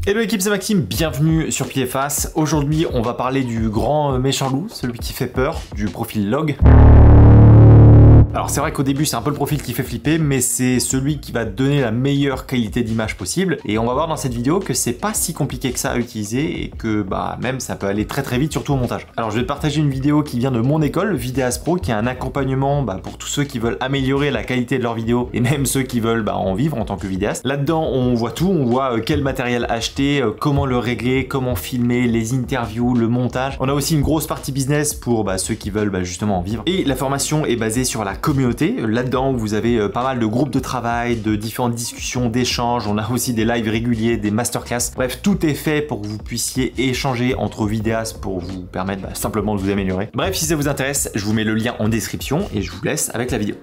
Hello l'équipe, c'est Maxime, bienvenue sur Plier-Face. Aujourd'hui, on va parler du grand méchant loup, celui qui fait peur, du profil log. Alors c'est vrai qu'au début c'est un peu le profil qui fait flipper, mais c'est celui qui va donner la meilleure qualité d'image possible. Et on va voir dans cette vidéo que c'est pas si compliqué que ça à utiliser et que même ça peut aller très vite, surtout au montage. Alors je vais te partager une vidéo qui vient de mon école, Vidéas Pro, qui est un accompagnement pour tous ceux qui veulent améliorer la qualité de leur vidéo et même ceux qui veulent en vivre en tant que vidéaste. Là-dedans on voit tout, on voit quel matériel acheter, comment le régler, comment filmer, les interviews, le montage. On a aussi une grosse partie business pour ceux qui veulent justement en vivre. Et la formation est basée sur la communauté. Là-dedans, vous avez pas mal de groupes de travail, de différentes discussions, d'échanges. On a aussi des lives réguliers, des masterclass. Bref, tout est fait pour que vous puissiez échanger entre vidéastes pour vous permettre simplement de vous améliorer. Bref, si ça vous intéresse, je vous mets le lien en description et je vous laisse avec la vidéo.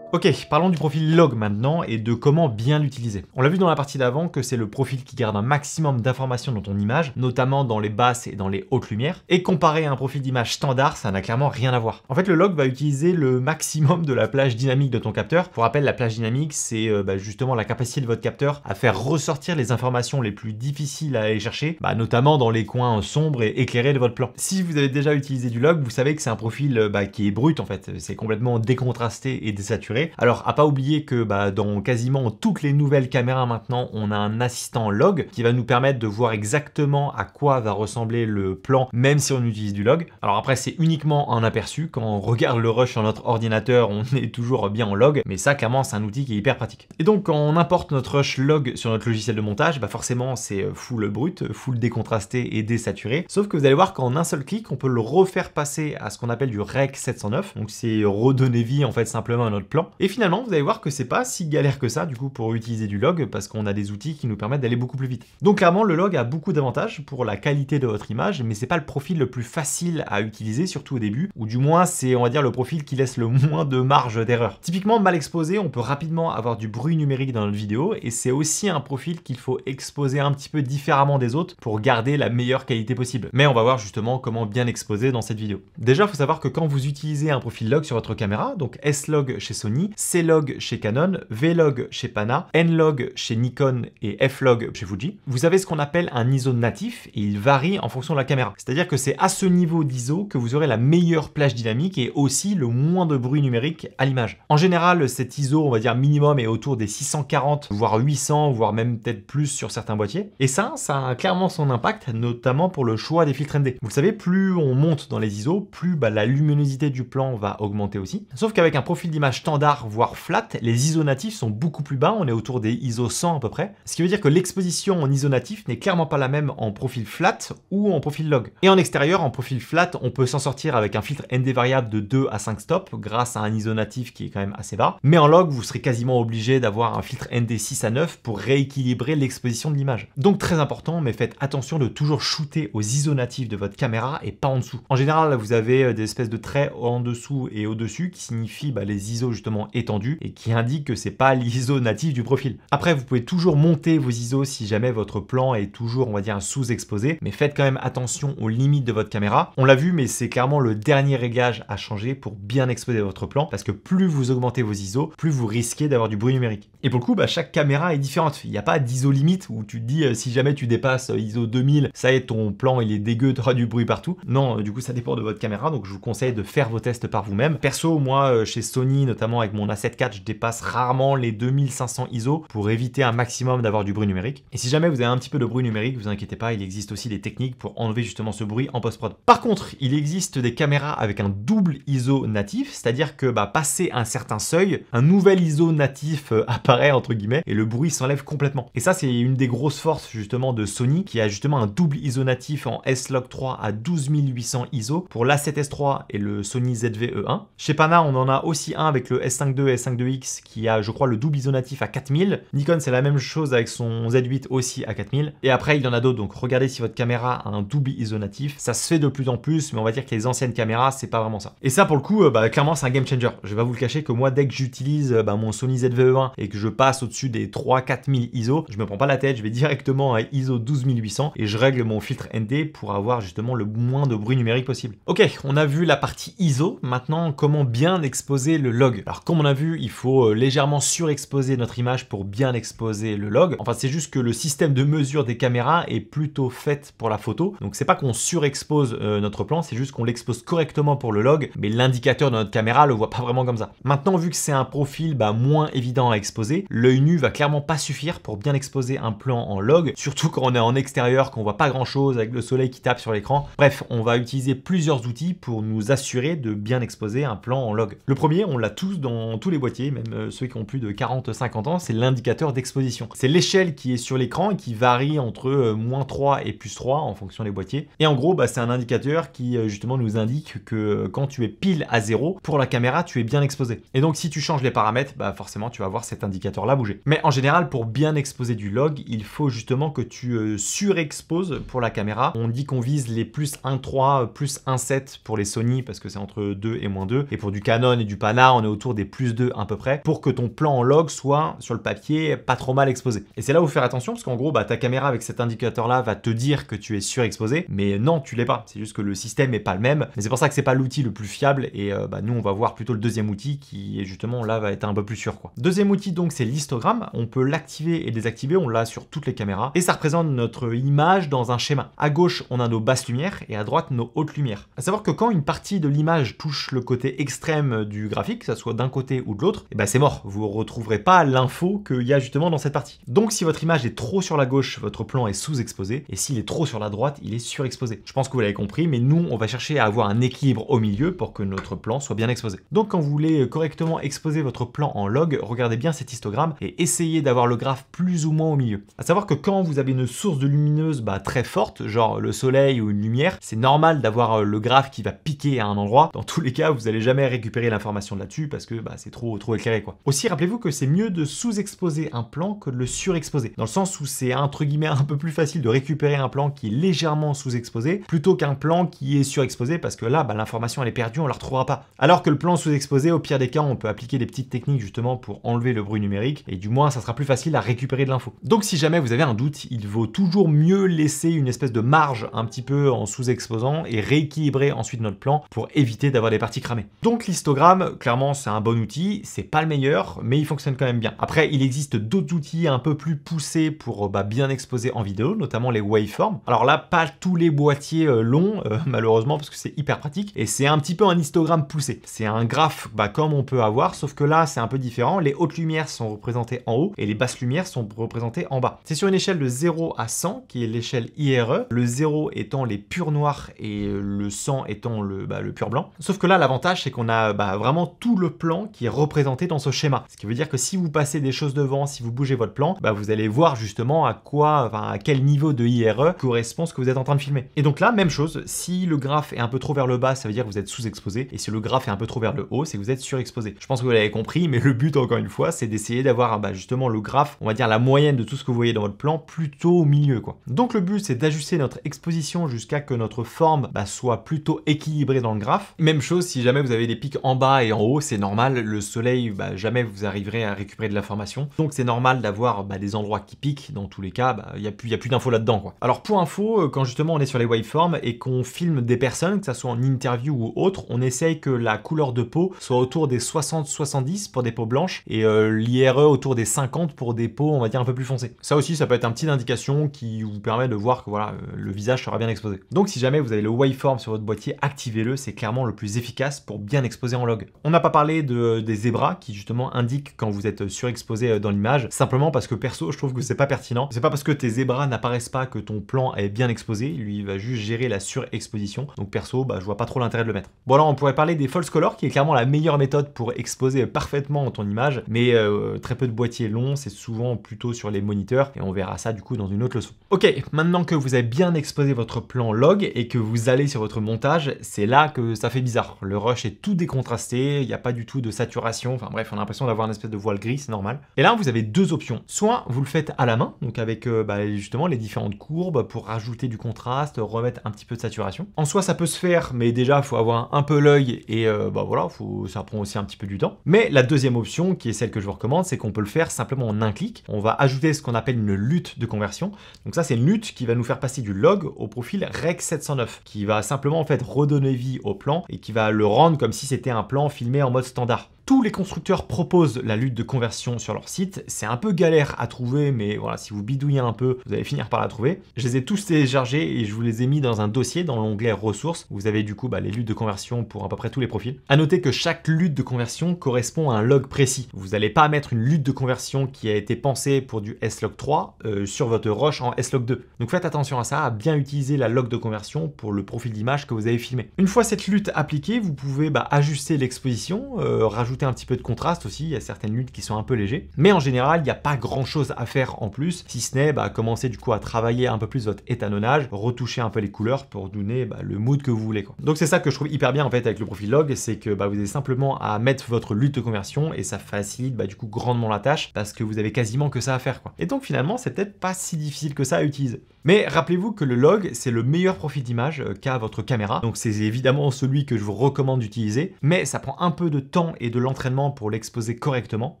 Ok, parlons du profil log maintenant et de comment bien l'utiliser. On l'a vu dans la partie d'avant que c'est le profil qui garde un maximum d'informations dans ton image, notamment dans les basses et dans les hautes lumières, et comparé à un profil d'image standard, ça n'a clairement rien à voir. En fait, le log va utiliser le maximum de la plage dynamique de ton capteur. Pour rappel, la plage dynamique, c'est justement la capacité de votre capteur à faire ressortir les informations les plus difficiles à aller chercher, notamment dans les coins sombres et éclairés de votre plan. Si vous avez déjà utilisé du log, vous savez que c'est un profil qui est brut en fait, c'est complètement décontrasté et désaturé. Alors à pas oublier que dans quasiment toutes les nouvelles caméras maintenant, on a un assistant log qui va nous permettre de voir exactement à quoi va ressembler le plan, même si on utilise du log. Alors après, c'est uniquement un aperçu. Quand on regarde le rush sur notre ordinateur, on est toujours bien en log, mais ça clairement c'est un outil qui est hyper pratique. Et donc quand on importe notre rush log sur notre logiciel de montage, forcément c'est full brut, full décontrasté et désaturé. Sauf que vous allez voir qu'en un seul clic, on peut le refaire passer à ce qu'on appelle du Rec 709. Donc c'est redonner vie en fait simplement à notre plan. Et finalement, vous allez voir que c'est pas si galère que ça du coup pour utiliser du log parce qu'on a des outils qui nous permettent d'aller beaucoup plus vite. Donc clairement, le log a beaucoup d'avantages pour la qualité de votre image, mais c'est pas le profil le plus facile à utiliser, surtout au début, ou du moins c'est on va dire le profil qui laisse le moins de marge d'erreur. Typiquement mal exposé, on peut rapidement avoir du bruit numérique dans notre vidéo et c'est aussi un profil qu'il faut exposer un petit peu différemment des autres pour garder la meilleure qualité possible. Mais on va voir justement comment bien exposer dans cette vidéo. Déjà, il faut savoir que quand vous utilisez un profil log sur votre caméra, donc S-Log chez Sony, C-Log chez Canon, V-Log chez Pana, N-Log chez Nikon et F-Log chez Fuji, vous avez ce qu'on appelle un ISO natif et il varie en fonction de la caméra. C'est-à-dire que c'est à ce niveau d'ISO que vous aurez la meilleure plage dynamique et aussi le moins de bruit numérique à l'image. En général, cet ISO, on va dire minimum, est autour des 640, voire 800, voire même peut-être plus sur certains boîtiers. Et ça a clairement son impact, notamment pour le choix des filtres ND. Vous savez, plus on monte dans les ISO, plus la luminosité du plan va augmenter aussi. Sauf qu'avec un profil d'image standard, voire flat, les ISO natifs sont beaucoup plus bas, on est autour des ISO 100 à peu près, ce qui veut dire que l'exposition en ISO natif n'est clairement pas la même en profil flat ou en profil log. Et en extérieur, en profil flat, on peut s'en sortir avec un filtre ND variable de 2 à 5 stops grâce à un ISO natif qui est quand même assez bas, mais en log, vous serez quasiment obligé d'avoir un filtre ND 6 à 9 pour rééquilibrer l'exposition de l'image. Donc très important, mais faites attention de toujours shooter aux ISO natifs de votre caméra et pas en dessous. En général, vous avez des espèces de traits en dessous et au-dessus qui signifient les ISO justement étendu et qui indique que c'est pas l'ISO natif du profil. Après, vous pouvez toujours monter vos ISO si jamais votre plan est toujours, on va dire, sous-exposé, mais faites quand même attention aux limites de votre caméra. On l'a vu, mais c'est clairement le dernier réglage à changer pour bien exposer votre plan, parce que plus vous augmentez vos ISO, plus vous risquez d'avoir du bruit numérique. Et pour le coup, chaque caméra est différente. Il n'y a pas d'ISO limite où tu te dis, si jamais tu dépasses ISO 2000, ça y est, ton plan il est dégueu, tu auras du bruit partout. Non, du coup, ça dépend de votre caméra, donc je vous conseille de faire vos tests par vous-même. Perso, moi, chez Sony, notamment avec mon A7 IV, je dépasse rarement les 2500 ISO pour éviter un maximum d'avoir du bruit numérique. Et si jamais vous avez un petit peu de bruit numérique, vous inquiétez pas, il existe aussi des techniques pour enlever justement ce bruit en post-prod. Par contre, il existe des caméras avec un double ISO natif, c'est-à-dire que passé un certain seuil, un nouvel ISO natif apparaît entre guillemets et le bruit s'enlève complètement. Et ça, c'est une des grosses forces justement de Sony qui a justement un double ISO natif en S-Log 3 à 12800 ISO pour l'A7S3 et le Sony ZV-E1. Chez Pana, on en a aussi un avec le S5 II et S5 IIX qui a, je crois, le double ISO natif à 4000. Nikon, c'est la même chose avec son Z8 aussi à 4000. Et après, il y en a d'autres. Donc, regardez si votre caméra a un double ISO natif. Ça se fait de plus en plus, mais on va dire que les anciennes caméras, c'est pas vraiment ça. Et ça, pour le coup, clairement, c'est un game changer. Je vais pas vous le cacher que moi, dès que j'utilise mon Sony ZV-E1 et que je passe au-dessus des 3-4000 ISO, je me prends pas la tête, je vais directement à ISO 12800 et je règle mon filtre ND pour avoir justement le moins de bruit numérique possible. Ok, on a vu la partie ISO. Maintenant, comment bien exposer le log. Alors, comme on a vu, il faut légèrement surexposer notre image pour bien exposer le log. Enfin, c'est juste que le système de mesure des caméras est plutôt fait pour la photo. Donc c'est pas qu'on surexpose notre plan, c'est juste qu'on l'expose correctement pour le log, mais l'indicateur de notre caméra le voit pas vraiment comme ça. Maintenant, vu que c'est un profil moins évident à exposer, l'œil nu va clairement pas suffire pour bien exposer un plan en log, surtout quand on est en extérieur, qu'on voit pas grand chose avec le soleil qui tape sur l'écran. Bref, on va utiliser plusieurs outils pour nous assurer de bien exposer un plan en log. Le premier, on l'a tous dans tous les boîtiers, même ceux qui ont plus de 40-50 ans, c'est l'indicateur d'exposition. C'est l'échelle qui est sur l'écran et qui varie entre -3 et +3 en fonction des boîtiers. Et en gros, c'est un indicateur qui justement nous indique que quand tu es pile à 0, pour la caméra, tu es bien exposé. Et donc si tu changes les paramètres, forcément tu vas voir cet indicateur là bouger. Mais en général, pour bien exposer du log, il faut justement que tu surexposes pour la caméra. On dit qu'on vise les +1.3, +1.7 pour les Sony parce que c'est entre 2 et -2. Et pour du Canon et du Pana, on est autour des +2 à peu près pour que ton plan en log soit sur le papier pas trop mal exposé. Et c'est là où il faut faire attention parce qu'en gros, ta caméra avec cet indicateur là va te dire que tu es surexposé, mais non, tu l'es pas. C'est juste que le système est pas le même. Mais c'est pour ça que c'est pas l'outil le plus fiable et nous on va voir plutôt le deuxième outil qui est justement là va être un peu plus sûr quoi. Deuxième outil donc c'est l'histogramme. On peut l'activer et désactiver, on l'a sur toutes les caméras et ça représente notre image dans un schéma. À gauche, on a nos basses lumières et à droite nos hautes lumières. À savoir que quand une partie de l'image touche le côté extrême du graphique, que ça soit d'un côté ou de l'autre, c'est mort. Vous ne retrouverez pas l'info qu'il y a justement dans cette partie. Donc si votre image est trop sur la gauche, votre plan est sous-exposé et s'il est trop sur la droite, il est surexposé. Je pense que vous l'avez compris, mais nous on va chercher à avoir un équilibre au milieu pour que notre plan soit bien exposé. Donc quand vous voulez correctement exposer votre plan en log, regardez bien cet histogramme et essayez d'avoir le graphe plus ou moins au milieu. À savoir que quand vous avez une source de lumineuse très forte, genre le soleil ou une lumière, c'est normal d'avoir le graphe qui va piquer à un endroit. Dans tous les cas, vous n'allez jamais récupérer l'information là-dessus parce que c'est trop éclairé quoi. Aussi, rappelez-vous que c'est mieux de sous-exposer un plan que de le surexposer, dans le sens où c'est entre guillemets un peu plus facile de récupérer un plan qui est légèrement sous-exposé plutôt qu'un plan qui est surexposé parce que là, l'information elle est perdue, on la retrouvera pas. Alors que le plan sous-exposé, au pire des cas, on peut appliquer des petites techniques justement pour enlever le bruit numérique et du moins ça sera plus facile à récupérer de l'info. Donc si jamais vous avez un doute, il vaut toujours mieux laisser une espèce de marge un petit peu en sous-exposant et rééquilibrer ensuite notre plan pour éviter d'avoir des parties cramées. Donc l'histogramme, clairement c'est un bon outil, c'est pas le meilleur, mais il fonctionne quand même bien. Après, il existe d'autres outils un peu plus poussés pour bien exposer en vidéo, notamment les waveforms. Alors là, pas tous les boîtiers longs, malheureusement, parce que c'est hyper pratique, et c'est un petit peu un histogramme poussé. C'est un graphe comme on peut avoir, sauf que là, c'est un peu différent. Les hautes lumières sont représentées en haut, et les basses lumières sont représentées en bas. C'est sur une échelle de 0 à 100, qui est l'échelle IRE, le 0 étant les purs noirs, et le 100 étant le pur blanc. Sauf que là, l'avantage, c'est qu'on a vraiment tout le plan qui est représenté dans ce schéma. Ce qui veut dire que si vous passez des choses devant, si vous bougez votre plan, vous allez voir justement à quel niveau de IRE correspond ce que vous êtes en train de filmer. Et donc là, même chose, si le graphe est un peu trop vers le bas, ça veut dire que vous êtes sous-exposé, et si le graphe est un peu trop vers le haut, c'est que vous êtes surexposé. Je pense que vous l'avez compris, mais le but, encore une fois, c'est d'essayer d'avoir justement le graphe, on va dire la moyenne de tout ce que vous voyez dans votre plan, plutôt au milieu, quoi. Donc le but, c'est d'ajuster notre exposition jusqu'à que notre forme soit plutôt équilibrée dans le graphe. Même chose, si jamais vous avez des pics en bas et en haut, c'est normal, le soleil, jamais vous arriverez à récupérer de l'information. Donc c'est normal d'avoir des endroits qui piquent, dans tous les cas, il n'y a plus d'infos là-dedans, quoi. Alors pour info, quand justement on est sur les waveforms et qu'on filme des personnes, que ça soit en interview ou autre, on essaye que la couleur de peau soit autour des 60-70 pour des peaux blanches et l'IRE autour des 50 pour des peaux, on va dire, un peu plus foncées. Ça aussi, ça peut être un petit indication qui vous permet de voir que voilà, le visage sera bien exposé. Donc si jamais vous avez le waveform sur votre boîtier, activez-le, c'est clairement le plus efficace pour bien exposer en log. On n'a pas parlé des zébras qui justement indiquent quand vous êtes surexposé dans l'image, simplement parce que perso, je trouve que c'est pas pertinent. C'est pas parce que tes zébras n'apparaissent pas que ton plan est bien exposé, lui il va juste gérer la surexposition. Donc perso, je vois pas trop l'intérêt de le mettre. Bon, alors on pourrait parler des false colors qui est clairement la meilleure méthode pour exposer parfaitement ton image, mais très peu de boîtiers longs, c'est souvent plutôt sur les moniteurs et on verra ça du coup dans une autre leçon. Ok, maintenant que vous avez bien exposé votre plan log et que vous allez sur votre montage, c'est là que ça fait bizarre. Le rush est tout décontrasté, il n'y a pas du tout de saturation, enfin bref, on a l'impression d'avoir une espèce de voile gris, c'est normal. Et là, vous avez deux options. Soit vous le faites à la main, donc avec justement les différentes courbes pour rajouter du contraste, remettre un petit peu de saturation. En soi, ça peut se faire, mais déjà, il faut avoir un peu l'œil et voilà, ça prend aussi un petit peu du temps. Mais la deuxième option, qui est celle que je vous recommande, c'est qu'on peut le faire simplement en un clic. On va ajouter ce qu'on appelle une lutte de conversion. Donc ça, c'est une lutte qui va nous faire passer du log au profil Rec 709, qui va simplement en fait redonner vie au plan et qui va le rendre comme si c'était un plan filmé en mode standard. tous les constructeurs proposent la lutte de conversion sur leur site. C'est un peu galère à trouver, mais voilà, si vous bidouillez un peu, vous allez finir par la trouver. Je les ai tous téléchargés et je vous les ai mis dans un dossier dans l'onglet ressources. Vous avez du coup les luttes de conversion pour à peu près tous les profils. À noter que chaque lutte de conversion correspond à un log précis. Vous n'allez pas mettre une lutte de conversion qui a été pensée pour du slog3 sur votre rush en slog2. Donc faites attention à ça, à bien utiliser la log de conversion pour le profil d'image que vous avez filmé. Une fois cette lutte appliquée, vous pouvez ajuster l'exposition, rajouter un petit peu de contraste aussi. Il y a certaines luttes qui sont un peu légers, mais en général il n'y a pas grand chose à faire en plus, si ce n'est commencer du coup à travailler un peu plus votre étalonnage, retoucher un peu les couleurs pour donner le mood que vous voulez, quoi. Donc c'est ça que je trouve hyper bien en fait avec le profil log, c'est que vous avez simplement à mettre votre lutte de conversion et ça facilite du coup grandement la tâche parce que vous avez quasiment que ça à faire, quoi. Et donc finalement c'est peut-être pas si difficile que ça à utiliser. Mais rappelez-vous que le log c'est le meilleur profil d'image qu'a votre caméra, donc c'est évidemment celui que je vous recommande d'utiliser, mais ça prend un peu de temps et de l'entraînement pour l'exposer correctement,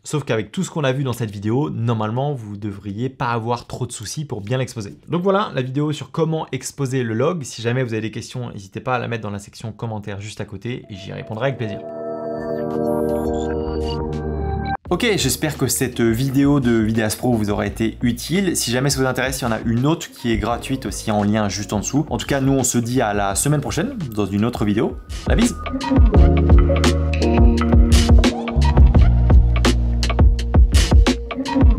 sauf qu'avec tout ce qu'on a vu dans cette vidéo, normalement vous devriez pas avoir trop de soucis pour bien l'exposer. Donc voilà la vidéo sur comment exposer le log. Si jamais vous avez des questions, n'hésitez pas à la mettre dans la section commentaires juste à côté et j'y répondrai avec plaisir. Ok, j'espère que cette vidéo de Vidéas Pro vous aura été utile. Si jamais ça vous intéresse, il y en a une autre qui est gratuite aussi en lien juste en dessous. En tout cas, nous on se dit à la semaine prochaine dans une autre vidéo. La bise!